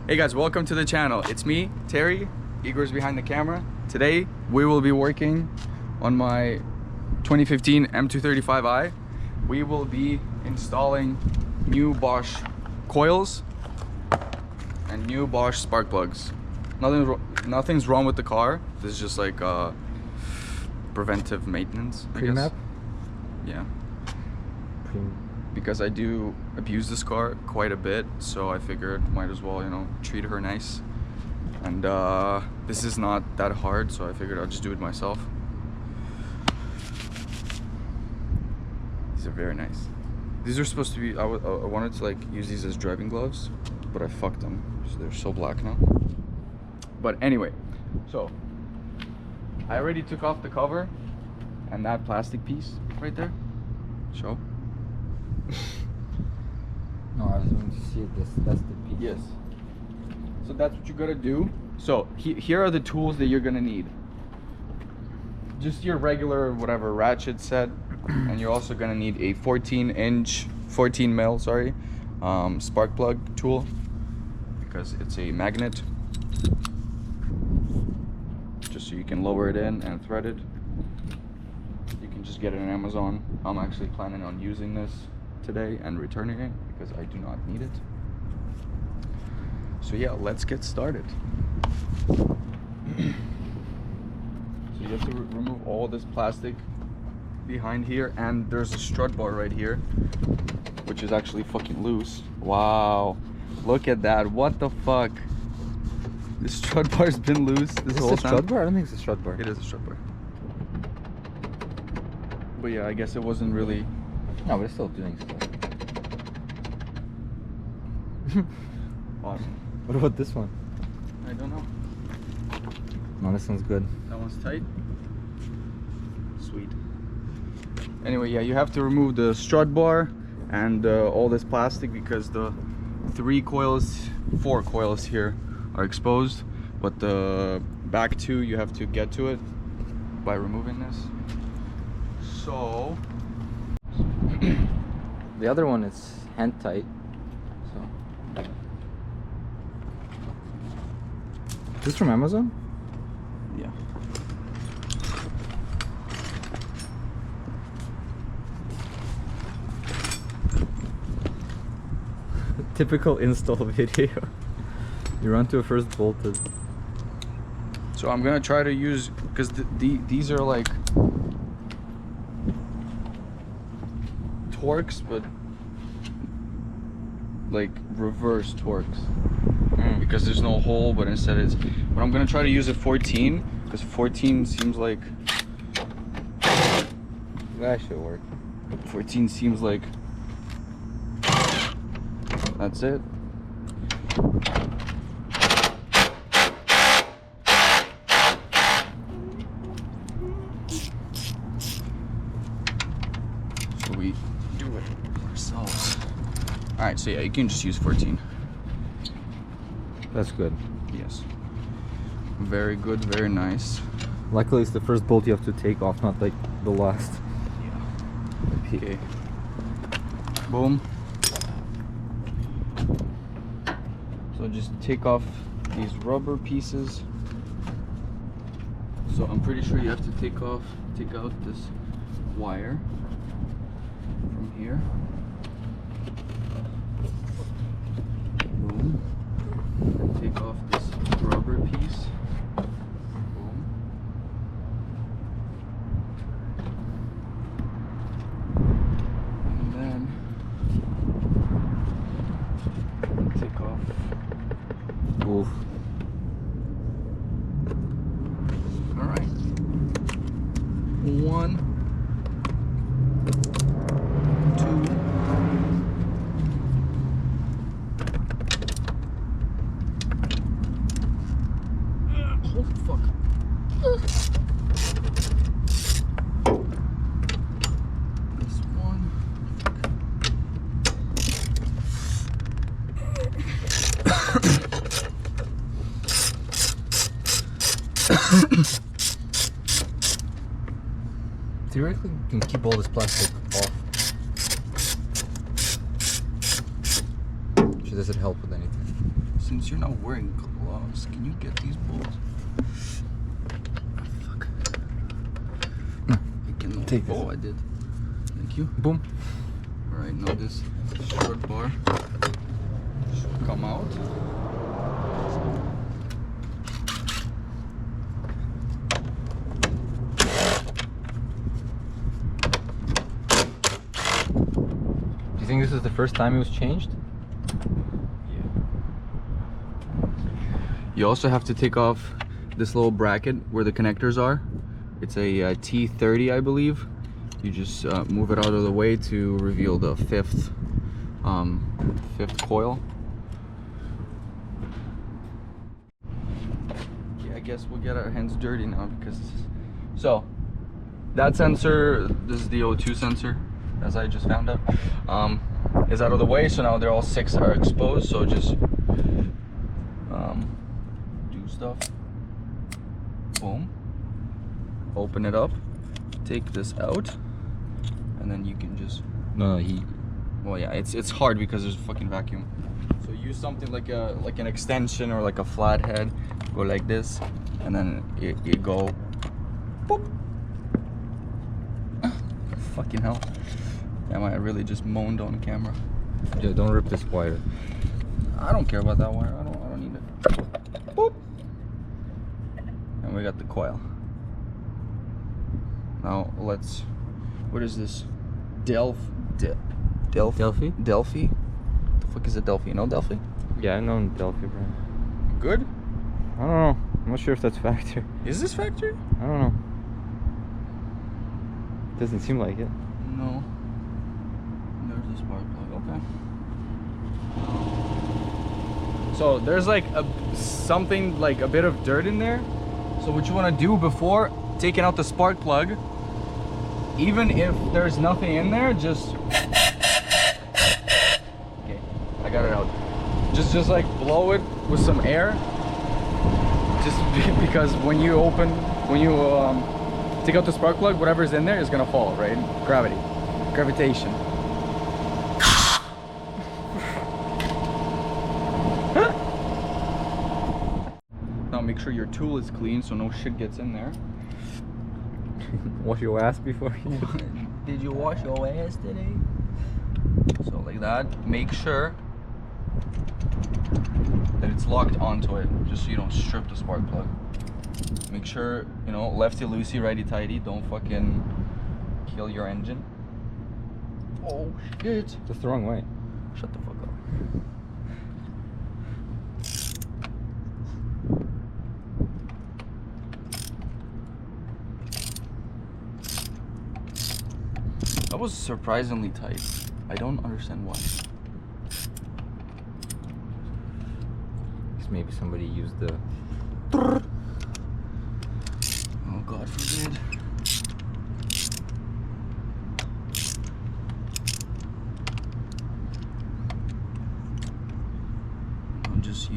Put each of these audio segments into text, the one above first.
Hey guys, welcome to the channel. It's me, Terry. Igor's behind the camera. Today we will be working on my 2015 M235i. We will be installing new Bosch coils and new Bosch spark plugs. Nothing's wrong with the car. This is just like preventive maintenance, I guess. Pre-map? Yeah. Because I do abuse this car quite a bit, so I figured might as well, you know, treat her nice. And this is not that hard, so I figured I'll just do it myself. These are very nice. These are supposed to be, I wanted to like use these as driving gloves, but I fucked them, so they're so black now. But anyway, so I already took off the cover and that plastic piece right there. Show. No, I was going to see this. That's the piece. Yes. So that's what you gotta do. So here are the tools that you're gonna need. Just your regular whatever ratchet set, and you're also gonna need a 14 mil, sorry, spark plug tool, because it's a magnet. Just so you can lower it in and thread it. You can just get it on Amazon. I'm actually planning on using this today and returning it because I do not need it. So yeah, let's get started. So you have to remove all this plastic behind here, and there's a strut bar right here, which is actually fucking loose. Wow, look at that. What the fuck? This strut bar's been loose this whole time. Is it a strut bar? I don't think it's a strut bar. It is a strut bar. But yeah, I guess it wasn't really... No, but it's still doing stuff. Awesome. What about this one? I don't know. No, this one's good. That one's tight. Sweet. Anyway, yeah, you have to remove the strut bar and all this plastic because the 4 coils here are exposed, but the back 2 you have to get to it by removing this. So the other one is hand tight. So this from Amazon? yeah. Typical install video. You run to a first bolted. So I'm gonna try to use, because these are like Torx, but like reverse Torx, because there's no hole, but instead it's, but I'm gonna try to use a 14 because 14 seems like That should work. 14 seems like that's it. So we do it ourselves. All right, so yeah, you can just use 14. That's good. Yes. Very good, very nice. Luckily, it's the first bolt you have to take off, not like the last. Yeah. Okay. Boom. So just take off these rubber pieces. So I'm pretty sure you have to take out this wire from here. Boom. And take off this rubber piece. Boom. And then take off. Oof. All right. 1, 2. Holy fuck. This one. Theoretically, you can keep all this plastic off. Which is Does it help with anything? Since you're not wearing gloves, can you get these bolts? Oh, fuck. I can take this. Oh, I did. Thank you. Boom. Alright, now this short bar should come out. Do you think this is the first time it was changed? You also have to take off this little bracket where the connectors are. It's a T30, I believe. You just move it out of the way to reveal the fifth coil. Yeah, I guess we'll get our hands dirty now because so that sensor, this is the O2 sensor, as I just found out, is out of the way. So now they're all 6 are exposed. So just do stuff. Boom. Open it up. Take this out, and then you can just. No, Well, yeah, it's hard because there's a fucking vacuum. So use something like an extension or like a flathead. Go like this, and then you go. Boop. Fucking hell. Damn, I really just moaned on camera. Yeah, don't rip this wire. I don't care about that wire. I don't need it. Boop. And we got the coil. Now let's. What is this? Delphi. Delphi? Delphi. What the fuck is a Delphi? You know Delphi? Yeah, I know Delphi brand. Good. I don't know. I'm not sure if that's factory. Is this factory? I don't know. Doesn't seem like it. No. There's the spark plug. Okay. So there's like something like a bit of dirt in there. So what you want to do before taking out the spark plug, even if there's nothing in there, just okay, I got it out. Just like blow it with some air. Just because when you take out the spark plug, whatever's in there is gonna fall, right? Gravitation. Now make sure your tool is clean so no shit gets in there. Wash your ass before you. Did you wash your ass today? So like that. Make sure that it's locked onto it, just so you don't strip the spark plug. Make sure, you know, lefty loosey, righty tighty. Don't fucking kill your engine. Oh shit! That's the wrong way. Shut the fuck up. That was surprisingly tight. I don't understand why. Maybe somebody used the. Oh, God forbid. I'll just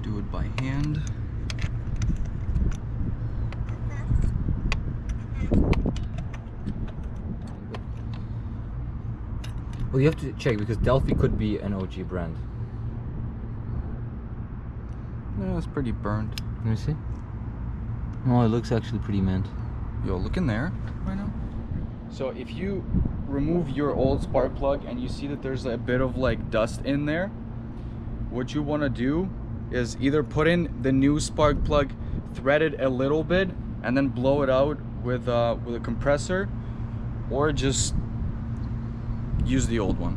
do it by hand. Well, you have to check because Delphi could be an OG brand. No, it's pretty burned. Let me see. Oh, it looks actually pretty mint. Yo, look in there right now. So if you remove your old spark plug and you see that there's a bit of like dust in there, what you want to do is either put in the new spark plug, thread it a little bit, and then blow it out with a compressor, or just use the old one.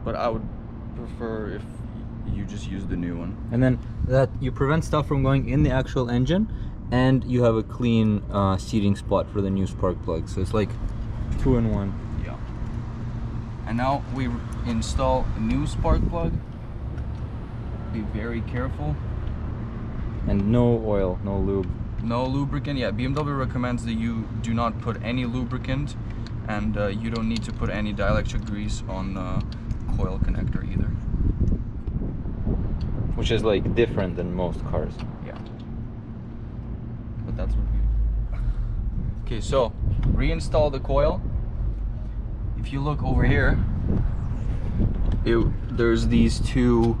But I would prefer if you just use the new one. And then that you prevent stuff from going in the actual engine, and you have a clean seating spot for the new spark plug. So it's like 2 in 1. Yeah. And now we install a new spark plug. Be very careful. And no oil, no lube. No lubricant. Yeah, BMW recommends that you do not put any lubricant, and you don't need to put any dielectric grease on the coil connector either. Which is like different than most cars. Yeah. But that's what we do. Okay, so reinstall the coil. If you look over here, there's these two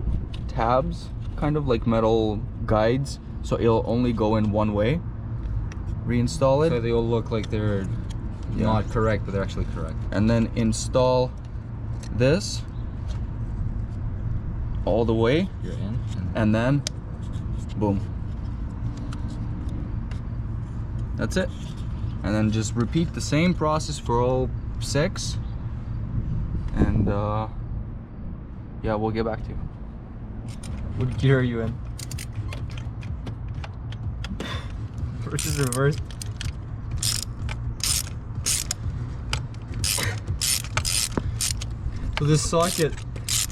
tabs, kind of like metal guides, so it'll only go in one way. Reinstall it. So they all look like they're not correct, but they're actually correct. And then install this all the way. You're in. And then, boom. That's it. And then just repeat the same process for all 6. And yeah, we'll get back to you. What gear are you in? First is reverse. So this socket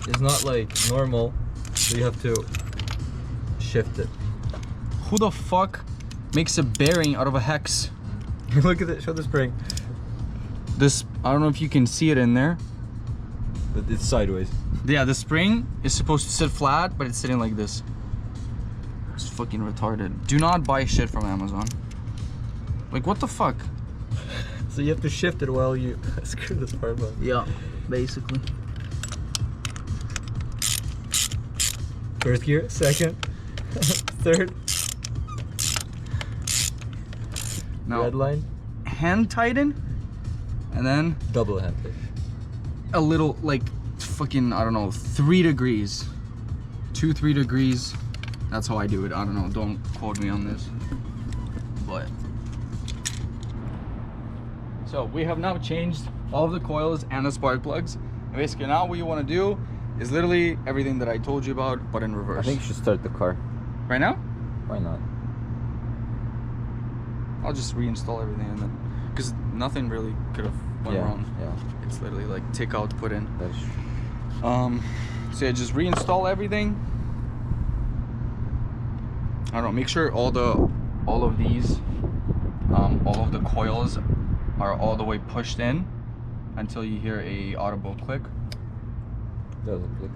is not like normal, so you have to shift it. Who the fuck makes a bearing out of a hex? Look at it, show the spring. This, I don't know if you can see it in there. But it's sideways. Yeah, the spring is supposed to sit flat, but it's sitting like this. It's fucking retarded. Do not buy shit from Amazon. Like, what the fuck? So you have to shift it while you screw this part on. Yeah, basically. First gear, second, third. Now, Red line. hand tighten, and then Double hand tight. a little, like, fucking, I don't know, 3 degrees. 2-3 degrees. That's how I do it. I don't know. Don't quote me on this. But so we have now changed all of the coils and the spark plugs. And basically now what you want to do is literally everything that I told you about, but in reverse. I think you should start the car. Right now? Why not? I'll just reinstall everything and then, because nothing really could have went wrong. Yeah. It's literally like take out, put in. That's So yeah, just reinstall everything. I don't know, make sure all of these all of the coils are all the way pushed in until you hear a audible click. doesn't click.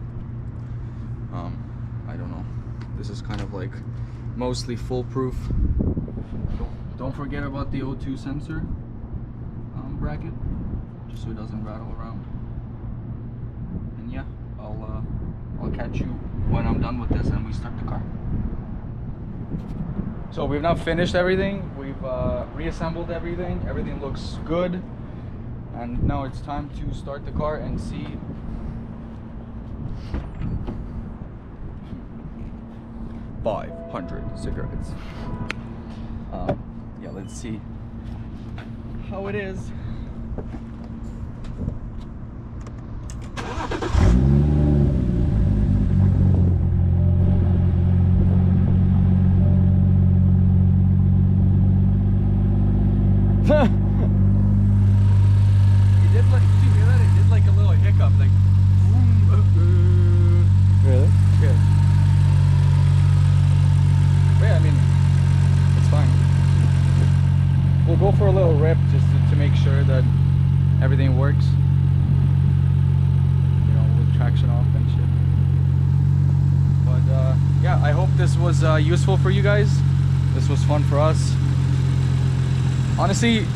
I don't know. This is kind of like mostly foolproof. Don't forget about the O2 sensor bracket, just so it doesn't rattle around. And yeah, I'll catch you when I'm done with this and we start the car. So we've now finished everything. We've reassembled everything. Everything looks good. And now it's time to start the car and see. $500 cigarettes. Yeah, let's see how it is. Really? Yeah. But yeah, I mean, it's fine. We'll go for a little rip just to make sure that everything works. You know, with traction off and shit. But yeah, I hope this was useful for you guys. This was fun for us. Honestly,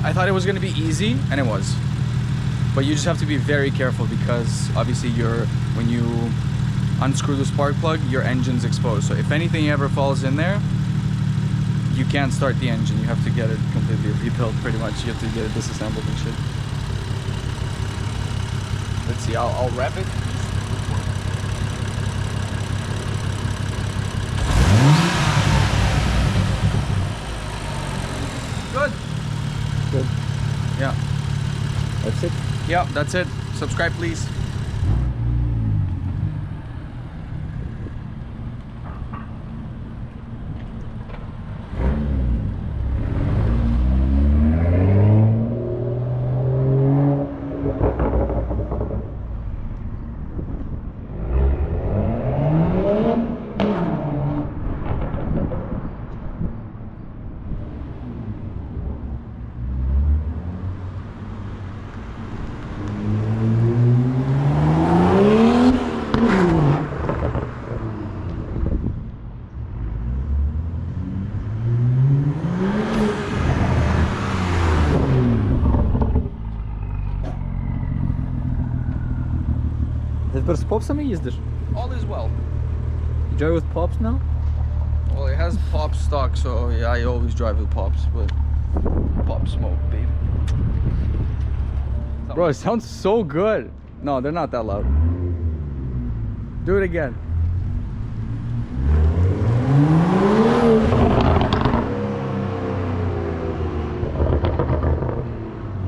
I thought it was gonna be easy, and it was. But you just have to be very careful because obviously when you unscrew the spark plug, your engine's exposed. So if anything ever falls in there, you can't start the engine. You have to get it completely rebuilt pretty much. You have to get it disassembled and shit. Let's see, I'll rev it. Good. Good. Yeah. That's it. Yeah, that's it. Subscribe, please. попсами їздиш? All is well. You drive with pops now? Well, it has pop stock, so yeah, I always drive with pops, but pop smoke, baby. Bro, it sounds so good. No, they're not that loud. Do it again.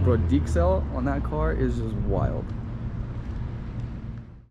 Bro, decel on that car is just wild.